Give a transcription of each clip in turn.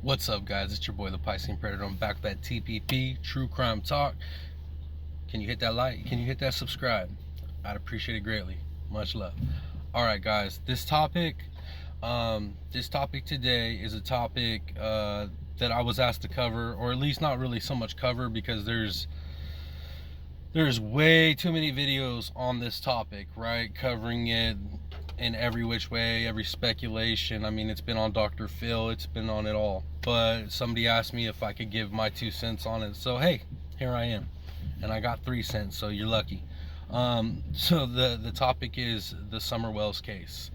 What's up, guys? It's your boy, the Piscean Predator. I'm back with that TPP True Crime Talk. Can you hit that like? Can you hit that subscribe? I'd appreciate it greatly. Much love. All right, guys. This topic today is a topic that I was asked to cover, or at least not really so much cover, because there's way too many videos on this topic, right? Covering it in every which way, every speculation. I mean, it's been on Dr. Phil, it's been on it all. But somebody asked me if I could give my 2 cents on it. So hey, here I am. And I got 3 cents, so you're lucky. So the topic is the Summer Wells case.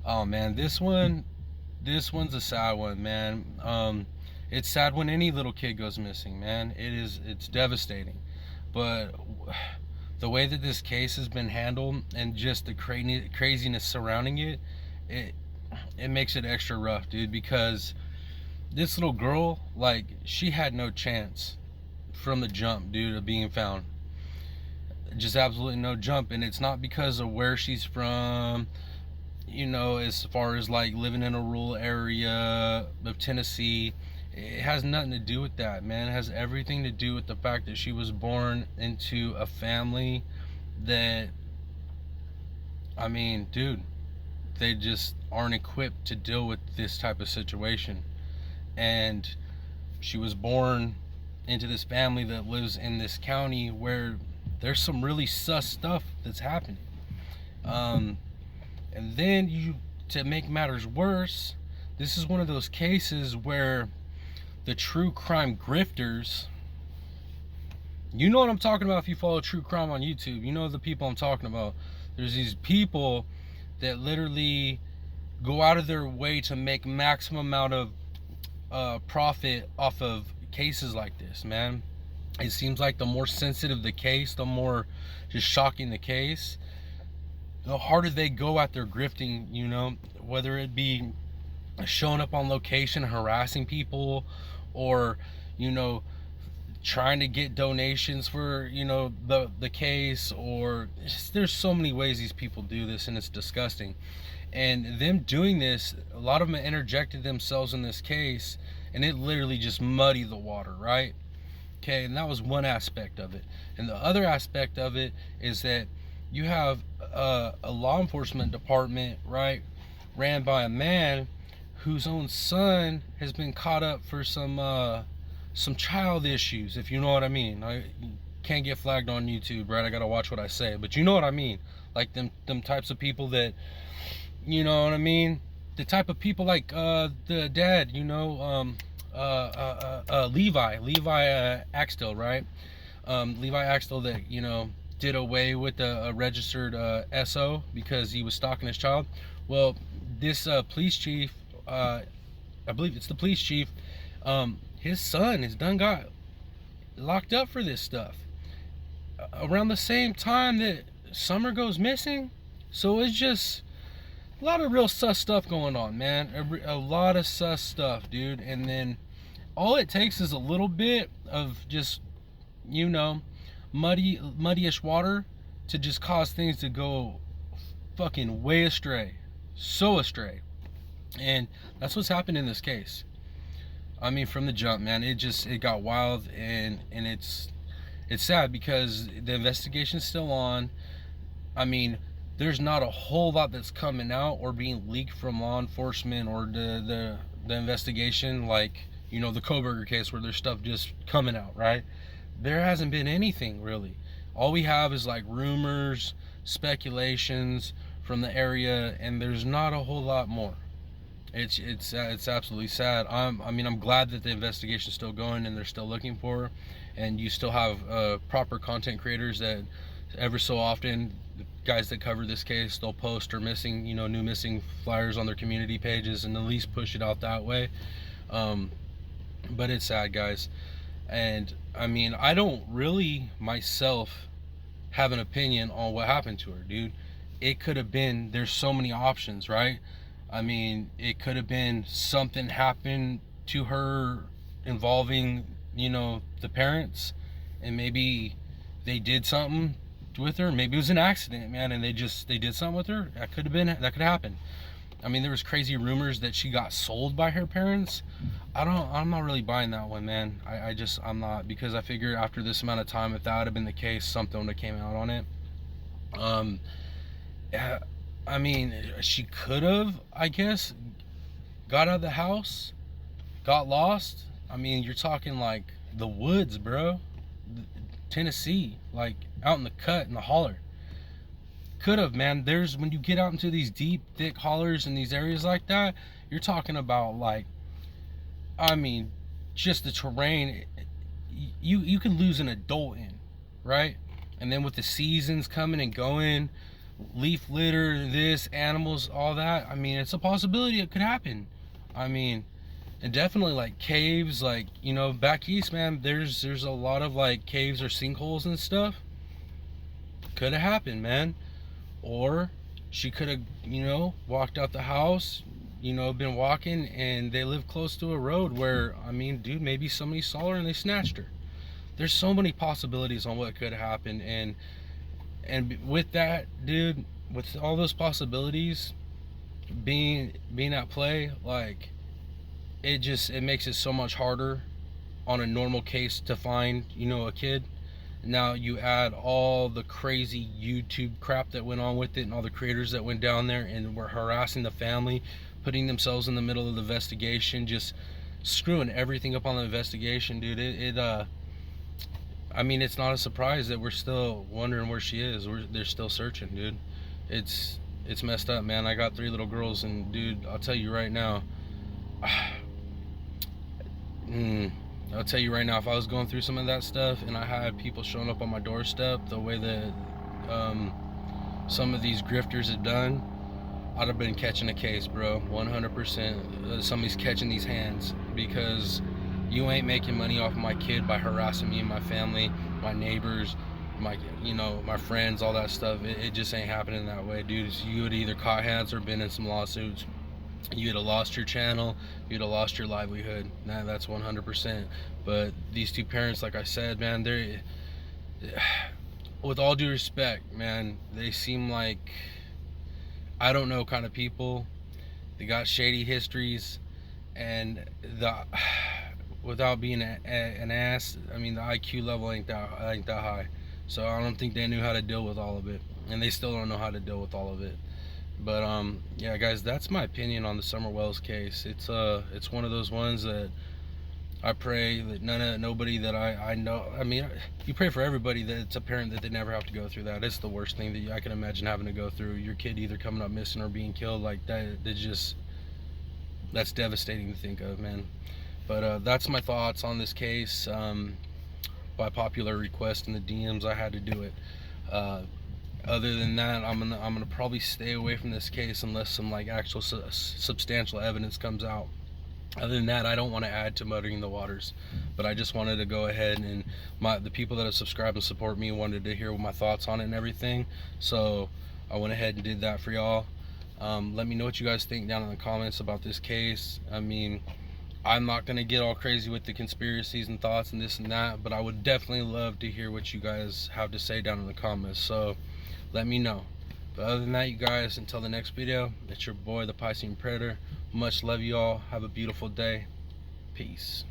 Oh man, this one's a sad one, man. It's sad when any little kid goes missing, man. It's devastating. But the way that this case has been handled and just the craziness surrounding it, it makes it extra rough, dude, because this little girl, like, she had no chance from the jump, dude, of being found. Just absolutely no jump. And it's not because of where she's from, you know, as far as like living in a rural area of Tennessee. It has nothing to do with that, man. It has everything to do with the fact that she was born into a family that, I mean, dude, they just aren't equipped to deal with this type of situation. And she was born into this family that lives in this county where there's some really sus stuff that's happening. And then to make matters worse, this is one of those cases where the true crime grifters, you know what I'm talking about if you follow true crime on YouTube. You know the people I'm talking about. There's these people that literally go out of their way to make maximum amount of profit off of cases like this, man. It seems like the more sensitive the case, the more just shocking the case, the harder they go at their grifting, you know, whether it be showing up on location, harassing people, or, you know, trying to get donations for, you know, the case, or there's so many ways these people do this, and it's disgusting. And them doing this, a lot of them interjected themselves in this case, and it literally just muddied the water, right? Okay, and that was one aspect of it. And the other aspect of it is that you have a law enforcement department, right, ran by a man whose own son has been caught up for some child issues, if you know what I mean. I can't get flagged on YouTube, right? I gotta watch what I say, but you know what I mean. Like them types of people that, you know what I mean. The type of people like the dad, you know, Levi Axtell, right? Levi Axtell that, you know, did away with a registered SO because he was stalking his child. Well, this police chief, I believe it's the police chief, his son has done got locked up for this stuff around the same time that Summer goes missing. So it's just a lot of real sus stuff going on, man. A lot of sus stuff, dude. And then all it takes is a little bit of just, you know, muddyish water to just cause things to go fucking way astray, so astray. And that's what's happened in this case. I mean, from the jump, man, it got wild, and it's sad because the investigation's still on. I mean, there's not a whole lot that's coming out or being leaked from law enforcement or the investigation, like, you know, the Koberger case where there's stuff just coming out, right? There hasn't been anything really. All we have is like rumors, speculations from the area, and there's not a whole lot more. It's absolutely sad. I'm glad that the investigation's still going and they're still looking for her, and you still have proper content creators that ever so often, the guys that cover this case, they'll post or missing, you know, new missing flyers on their community pages and at least push it out that way. But it's sad, guys. And I mean, I don't really myself have an opinion on what happened to her, dude. It could have been, there's so many options, right? I mean, it could have been something happened to her involving, you know, the parents, and maybe they did something with her. Maybe it was an accident, man, and they did something with her. That could happen. I mean, there was crazy rumors that she got sold by her parents. I'm not really buying that one, man. I'm not, because I figure after this amount of time, if that would have been the case, something would have came out on it. Yeah, I mean, she could have, I guess, got out of the house, got lost. I mean, you're talking like the woods, bro. Tennessee, like out in the cut, in the holler. Could have, man. There's, when you get out into these deep, thick hollers in these areas like that, you're talking about like, I mean, just the terrain. You can lose an adult in, right? And then with the seasons coming and going, leaf litter, this, animals, all that. I mean, it's a possibility it could happen. I mean, and definitely like caves, like, you know, back east, man, there's a lot of like caves or sinkholes and stuff. Could have happened, man. Or she could have, you know, walked out the house, you know, been walking, and they live close to a road where, I mean, dude, maybe somebody saw her and they snatched her. There's so many possibilities on what could happen, and with that, dude, with all those possibilities being at play, like, it makes it so much harder on a normal case to find, you know, a kid. Now you add all the crazy YouTube crap that went on with it, and all the creators that went down there and were harassing the family, putting themselves in the middle of the investigation, just screwing everything up on the investigation, dude. I mean, it's not a surprise that we're still wondering where she is. They're still searching, dude. It's messed up, man. I got 3 little girls, and dude, I'll tell you right now, I'll tell you right now, if I was going through some of that stuff and I had people showing up on my doorstep the way that some of these grifters have done, I'd have been catching a case, bro. 100%. Somebody's catching these hands, because you ain't making money off of my kid by harassing me and my family, my neighbors, my friends, all that stuff. It just ain't happening that way, dude. You would either caught hands or been in some lawsuits. You'd have lost your channel, you'd have lost your livelihood. That's 100%. But these 2 parents, like I said, man, they're, with all due respect, man, they seem like, I don't know, kind of people. They got shady histories, and without being an ass, I mean, the IQ level ain't that high. So I don't think they knew how to deal with all of it, and they still don't know how to deal with all of it. But yeah, guys, that's my opinion on the Summer Wells case. It's one of those ones that I pray that nobody that I know, I mean, you pray for everybody that it's a parent that they never have to go through that. It's the worst thing that I can imagine having to go through. Your kid either coming up missing or being killed, like that. That's devastating to think of, man. But that's my thoughts on this case. By popular request in the DMs, I had to do it. Other than that, I'm gonna probably stay away from this case unless some like actual substantial evidence comes out. Other than that, I don't want to add to muddying the waters. But I just wanted to go ahead, and the people that have subscribed and support me wanted to hear my thoughts on it and everything. So I went ahead and did that for y'all. Let me know what you guys think down in the comments about this case. I mean, I'm not gonna get all crazy with the conspiracies and thoughts and this and that, but I would definitely love to hear what you guys have to say down in the comments. So let me know. But other than that, you guys, until the next video, it's your boy, the Piscean Predator. Much love, you all. Have a beautiful day. Peace.